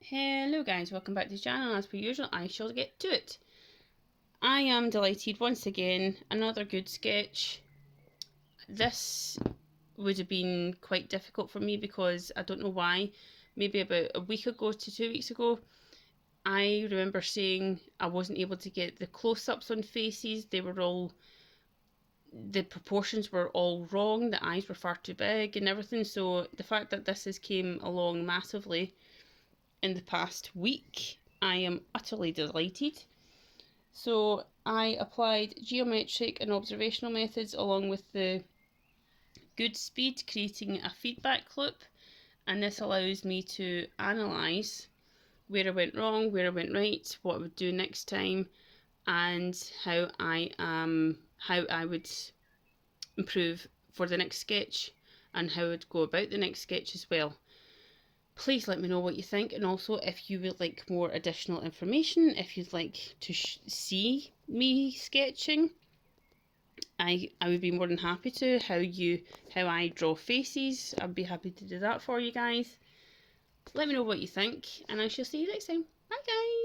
Hello guys, welcome back to the channel. As per usual, I shall get to it. I am delighted once again, another good sketch. This would have been quite difficult for me because I don't know why. Maybe about a week ago to 2 weeks ago, I remember saying I wasn't able to get the close-ups on faces. The proportions were all wrong, the eyes were far too big and everything. So the fact that this has came along massively in the past week, I am utterly delighted. So I applied geometric and observational methods along with the good speed, creating a feedback loop, and this allows me to analyse where I went wrong, where I went right, what I would do next time, and how I would improve for the next sketch and how I'd go about the next sketch as well. Please let me know what you think, and also if you would like more additional information, if you'd like to see me sketching, I would be more than happy to. How I draw faces, I'd be happy to do that for you guys. Let me know what you think, and I shall see you next time. Bye guys.